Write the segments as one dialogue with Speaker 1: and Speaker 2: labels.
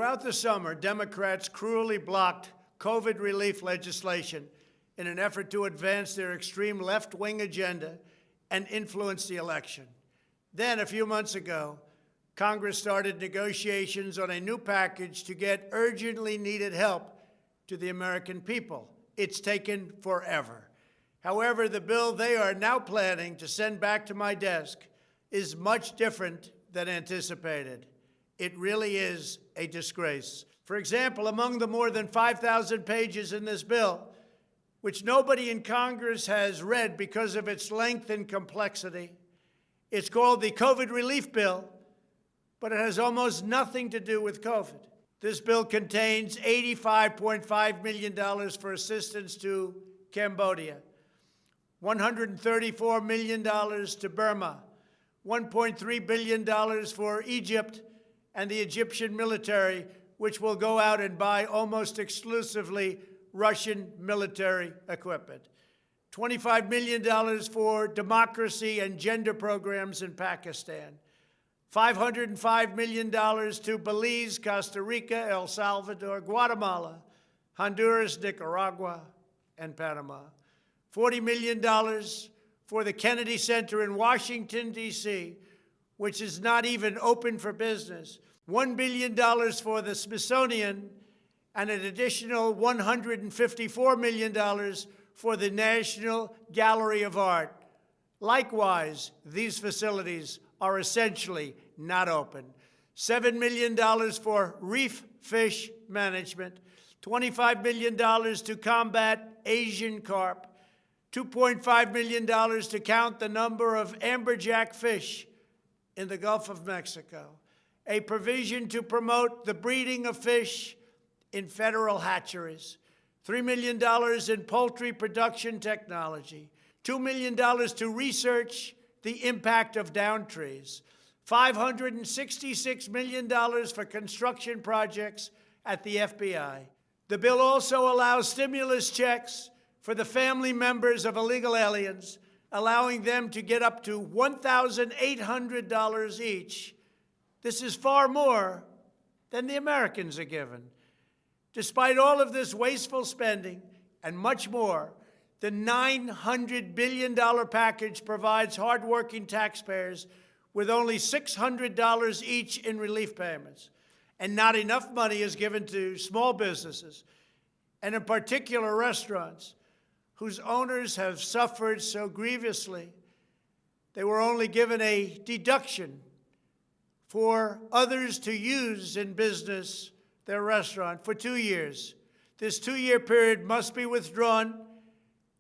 Speaker 1: Throughout the summer, Democrats cruelly blocked COVID relief legislation in an effort to advance their extreme left-wing agenda and influence the election. Then, a few months ago, Congress started negotiations on a new package to get urgently needed help to the American people. It's taken forever. However, the bill they are now planning to send back to my desk is much different than anticipated. It really is a disgrace. For example, among the more than 5,000 pages in this bill, which nobody in Congress has read because of its length and complexity, it's called the COVID Relief Bill, but it has almost nothing to do with COVID. This bill contains $85.5 million for assistance to Cambodia, $134 million to Burma, $1.3 billion for Egypt and the Egyptian military, which will go out and buy almost exclusively Russian military equipment, $25 million for democracy and gender programs in Pakistan, $505 million to Belize, Costa Rica, El Salvador, Guatemala, Honduras, Nicaragua, and Panama, $40 million for the Kennedy Center in Washington, D.C., which is not even open for business, $1 billion for the Smithsonian, and an additional $154 million for the National Gallery of Art. Likewise, these facilities are essentially not open. $7 million for reef fish management, $25 million to combat Asian carp, $2.5 million to count the number of amberjack fish in the Gulf of Mexico, a provision to promote the breeding of fish in federal hatcheries, $3 million in poultry production technology, $2 million to research the impact of down trees, $566 million for construction projects at the FBI. The bill also allows stimulus checks for the family members of illegal aliens, allowing them to get up to $1,800 each. This is far more than the Americans are given. Despite all of this wasteful spending and much more, the $900 billion package provides hardworking taxpayers with only $600 each in relief payments. And not enough money is given to small businesses, and in particular restaurants, whose owners have suffered so grievously. They were only given a deduction for others to use in business their restaurant for 2 years. This 2-year period must be withdrawn,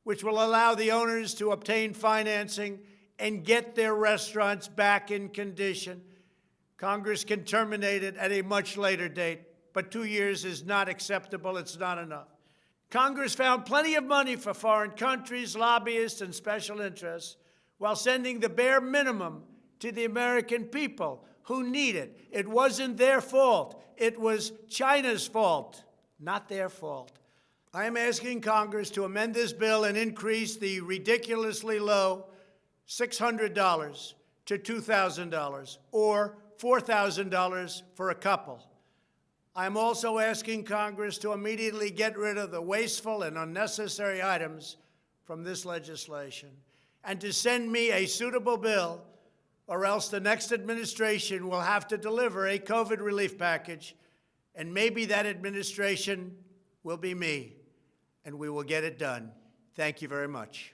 Speaker 1: which will allow the owners to obtain financing and get their restaurants back in condition. Congress can terminate it at a much later date, but 2 years is not acceptable. It's not enough. Congress found plenty of money for foreign countries, lobbyists, and special interests, while sending the bare minimum to the American people who need it. It wasn't their fault. It was China's fault, not their fault. I am asking Congress to amend this bill and increase the ridiculously low $600 to $2,000 or $4,000 for a couple. I'm also asking Congress to immediately get rid of the wasteful and unnecessary items from this legislation and to send me a suitable bill, or else the next administration will have to deliver a COVID relief package, and maybe that administration will be me, and we will get it done. Thank you very much.